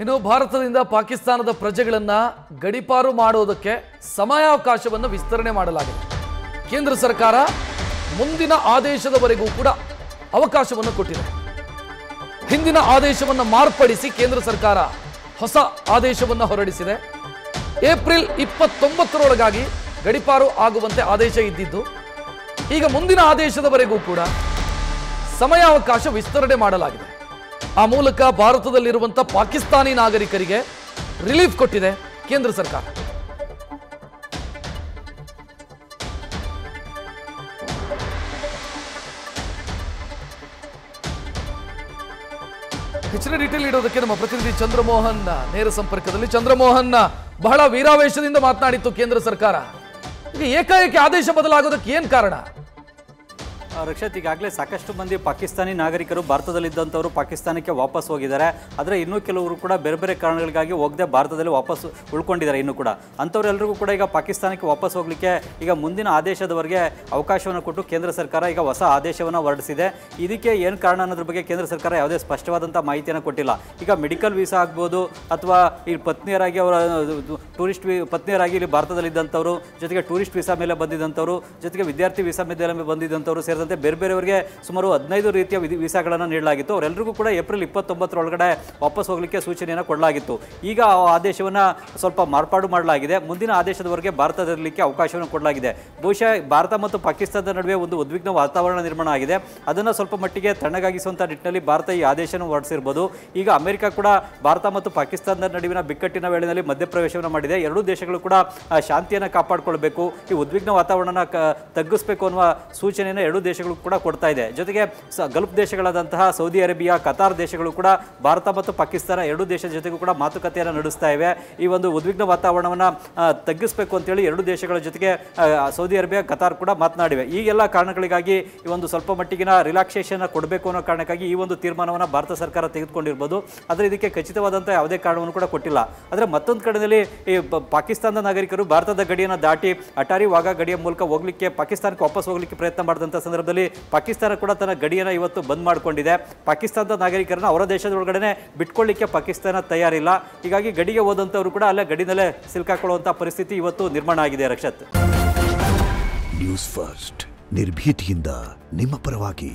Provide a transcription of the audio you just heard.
ಇನ್ನು ಭಾರತದಿಂದ ಪಾಕಿಸ್ತಾನದ ಪ್ರಜೆಗಳನ್ನು ಗಡೀಪಾರು ಮಾಡೋದಕ್ಕೆ ಸಮಯಾವಕಾಶವನ್ನು ವಿಸ್ತರಣೆ ಮಾಡಲಾಗಿದೆ. ಕೇಂದ್ರ ಸರ್ಕಾರ ಮುಂದಿನ ಆದೇಶದವರೆಗೂ ಕೂಡ ಅವಕಾಶವನ್ನು ಕೊಟ್ಟಿದೆ. ಹಿಂದಿನ ಆದೇಶವನ್ನು ಮಾರ್ಪಡಿಸಿ ಕೇಂದ್ರ ಸರ್ಕಾರ ಹೊಸ ಆದೇಶವನ್ನು ಹೊರಡಿಸಿದೆ. ಏಪ್ರಿಲ್ 29ರೊಳಗಾಗಿ ಗಡೀಪಾರು ಆಗುವಂತೆ ಆದೇಶ ಇದ್ದಿದ್ದು, ಈಗ ಮುಂದಿನ ಆದೇಶದವರೆಗೂ ಕೂಡ ಸಮಯಾವಕಾಶ ವಿಸ್ತರಣೆ ಮಾಡಲಾಗಿದೆ. ಆ ಮೂಲಕ ಭಾರತದಲ್ಲಿರುವಂತಹ ಪಾಕಿಸ್ತಾನಿ ನಾಗರಿಕರಿಗೆ ರಿಲೀಫ್ ಕೊಟ್ಟಿದೆ ಕೇಂದ್ರ ಸರ್ಕಾರ. ಹೆಚ್ಚಿನ ಡೀಟೇಲ್ ಇಡೋದಕ್ಕೆ ನಮ್ಮ ಪ್ರತಿನಿಧಿ ಚಂದ್ರಮೋಹನ್ ನೇರ ಸಂಪರ್ಕದಲ್ಲಿ. ಚಂದ್ರಮೋಹನ್, ಬಹಳ ವೀರಾವೇಶದಿಂದ ಮಾತನಾಡಿತ್ತು ಕೇಂದ್ರ ಸರ್ಕಾರ. ಈಗ ಏಕಾಏಕಿ ಆದೇಶ ಬದಲಾಗೋದಕ್ಕೆ ಏನು ಕಾರಣ? ರಕ್ಷತ್, ಈಗಾಗಲೇ ಸಾಕಷ್ಟು ಮಂದಿ ಪಾಕಿಸ್ತಾನಿ ನಾಗರಿಕರು ಭಾರತದಲ್ಲಿದ್ದಂಥವರು ಪಾಕಿಸ್ತಾನಕ್ಕೆ ವಾಪಸ್ ಹೋಗಿದ್ದಾರೆ. ಆದರೆ ಇನ್ನೂ ಕೆಲವರು ಕೂಡ ಬೇರೆ ಬೇರೆ ಕಾರಣಗಳಿಗಾಗಿ ಹೋಗದೆ ಭಾರತದಲ್ಲಿ ವಾಪಸ್ ಉಳ್ಕೊಂಡಿದ್ದಾರೆ. ಇನ್ನೂ ಕೂಡ ಅಂಥವರೆಲ್ಲರಿಗೂ ಕೂಡ ಈಗ ಪಾಕಿಸ್ತಾನಕ್ಕೆ ವಾಪಸ್ ಹೋಗಲಿಕ್ಕೆ ಈಗ ಮುಂದಿನ ಆದೇಶದವರೆಗೆ ಅವಕಾಶವನ್ನು ಕೊಟ್ಟು ಕೇಂದ್ರ ಸರ್ಕಾರ ಈಗ ಹೊಸ ಆದೇಶವನ್ನು ಹೊರಡಿಸಿದೆ. ಇದಕ್ಕೆ ಏನು ಕಾರಣ ಅನ್ನೋದ್ರ ಬಗ್ಗೆ ಕೇಂದ್ರ ಸರ್ಕಾರ ಯಾವುದೇ ಸ್ಪಷ್ಟವಾದಂಥ ಮಾಹಿತಿಯನ್ನು ಕೊಟ್ಟಿಲ್ಲ. ಈಗ ಮೆಡಿಕಲ್ ವೀಸಾ ಆಗ್ಬೋದು, ಅಥವಾ ಈ ಪತ್ನಿಯರಾಗಿ ಅವರ ಟೂರಿಸ್ಟ್ ಪತ್ನಿಯರಾಗಿ ಇಲ್ಲಿ ಭಾರತದಲ್ಲಿದ್ದಂಥವರು, ಜೊತೆಗೆ ಟೂರಿಸ್ಟ್ ವೀಸಾ ಮೇಲೆ ಬಂದಿದ್ದಂಥವರು, ಜೊತೆಗೆ ವಿದ್ಯಾರ್ಥಿ ವೀಸಾ ಮೇಲೆ ಬಂದಿದ್ದಂಥವರು ಸೇರಿದಂತೆ ಬೇರೆ ಬೇರೆಯವರಿಗೆ ಸುಮಾರು 15 ರೀತಿಯ ವೀಸಾಗಳನ್ನು ನೀಡಲಾಗಿತ್ತು. ಅವರೆಲ್ಲರಿಗೂ ಕೂಡ ಏಪ್ರಿಲ್ 29ರೊಳಗಡೆ ವಾಪಸ್ ಹೋಗಲಿಕ್ಕೆ ಸೂಚನೆಯನ್ನು ಕೊಡಲಾಗಿತ್ತು. ಈಗ ಆ ಆದೇಶವನ್ನು ಸ್ವಲ್ಪ ಮಾರ್ಪಾಡು ಮಾಡಲಾಗಿದೆ. ಮುಂದಿನ ಆದೇಶದವರೆಗೆ ಭಾರತದಲ್ಲಿಕ್ಕೆ ಅವಕಾಶವನ್ನು ಕೊಡಲಾಗಿದೆ. ಬಹುಶಃ ಭಾರತ ಮತ್ತು ಪಾಕಿಸ್ತಾನದ ನಡುವೆ ಒಂದು ಉದ್ವಿಗ್ನ ವಾತಾವರಣ ನಿರ್ಮಾಣ ಆಗಿದೆ. ಅದನ್ನು ಸ್ವಲ್ಪ ಮಟ್ಟಿಗೆ ತಣ್ಣಗಾಗಿಸುವಂಥ ನಿಟ್ಟಿನಲ್ಲಿ ಭಾರತ ಈ ಆದೇಶವನ್ನು ಹೊರಡಿಸಿರ್ಬೋದು. ಈಗ ಅಮೆರಿಕ ಕೂಡ ಭಾರತ ಮತ್ತು ಪಾಕಿಸ್ತಾನದ ನಡುವಿನ ಬಿಕ್ಕಟ್ಟಿನ ವೇಳೆಯಲ್ಲಿ ಮಧ್ಯಪ್ರವೇಶವನ್ನು ಮಾಡಿದೆ. ಎರಡೂ ದೇಶಗಳು ಕೂಡ ಶಾಂತಿಯನ್ನು ಕಾಪಾಡಿಕೊಳ್ಬೇಕು, ಈ ಉದ್ವಿಗ್ನ ವಾತಾವರಣ ತಗ್ಗಿಸಬೇಕು ಅನ್ನುವ ಸೂಚನೆಯನ್ನು ಎರಡೂ ದೇಶಗಳು ಕೂಡ ಕೊಡ್ತಾ ಇದೆ. ಜೊತೆಗೆ ಗಲ್ಫ್ ದೇಶಗಳಾದಂತಹ ಸೌದಿ ಅರೇಬಿಯಾ, ಕತಾರ್ ದೇಶಗಳು ಕೂಡ ಭಾರತ ಮತ್ತು ಪಾಕಿಸ್ತಾನ ಎರಡೂ ದೇಶದ ಜೊತೆಗೂ ಕೂಡ ಮಾತುಕತೆಯನ್ನು ನಡೆಸ್ತಾ ಇವೆ. ಈ ಒಂದು ಉದ್ವಿಗ್ನ ವಾತಾವರಣವನ್ನು ತಗ್ಗಿಸಬೇಕು ಅಂತೇಳಿ ಎರಡೂ ದೇಶಗಳ ಜೊತೆಗೆ ಸೌದಿ ಅರೇಬಿಯಾ, ಕತಾರ್ ಕೂಡ ಮಾತನಾಡಿವೆ. ಈ ಎಲ್ಲ ಕಾರಣಗಳಿಗಾಗಿ ಈ ಒಂದು ಸ್ವಲ್ಪ ಮಟ್ಟಿಗಿನ ರಿಲ್ಯಾಕ್ಸೇಷನ್ ಕೊಡಬೇಕು ಅನ್ನೋ ಕಾರಣಕ್ಕಾಗಿ ಈ ಒಂದು ತೀರ್ಮಾನವನ್ನು ಭಾರತ ಸರ್ಕಾರ ತೆಗೆದುಕೊಂಡಿರ್ಬೋದು. ಆದರೆ ಇದಕ್ಕೆ ಖಚಿತವಾದಂಥ ಯಾವುದೇ ಕಾರಣವನ್ನು ಕೂಡ ಕೊಟ್ಟಿಲ್ಲ. ಆದರೆ ಮತ್ತೊಂದು ಕಡೆಯಲ್ಲಿ ಈ ಪಾಕಿಸ್ತಾನದ ನಾಗರಿಕರು ಭಾರತದ ಗಡಿಯನ್ನು ದಾಟಿ ಅಟಾರಿ ವಾಘಾ ಗಡಿಯ ಮೂಲಕ ಹೋಗಲಿಕ್ಕೆ, ಪಾಕಿಸ್ತಾನಕ್ಕೆ ವಾಪಸ್ ಹೋಗಲಿಕ್ಕೆ ಪ್ರಯತ್ನ ಮಾಡಿದಂಥ ಸಂದರ್ಭದಲ್ಲಿ ಪಾಕಿಸ್ತಾನ ಕೂಡ ತನ್ನ ಗಡಿಯನ್ನು ಇವತ್ತು ಬಂದ್ ಮಾಡಿಕೊಂಡಿದೆ. ಪಾಕಿಸ್ತಾನದ ನಾಗರಿಕರನ್ನು ಅವರ ದೇಶದ ಒಳಗಡೆ ಬಿಟ್ಕೊಳ್ಳಿಕ್ಕೆ ಪಾಕಿಸ್ತಾನ ತಯಾರಿಲ್ಲ. ಹೀಗಾಗಿ ಗಡಿಗೆ ಹೋದಂಥವರು ಕೂಡ ಅಲ್ಲೇ ಗಡಿನಲ್ಲೇ ಸಿಲುಕಾಕೊಳ್ಳುವಂಥ ಪರಿಸ್ಥಿತಿ ಇವತ್ತು ನಿರ್ಮಾಣ ಆಗಿದೆ. ರಕ್ಷತ್, ನ್ಯೂಸ್ ಫಸ್ಟ್ ನಿರ್ಭೀತಿಯಿಂದ ನಿಮ್ಮ ಪರವಾಗಿ.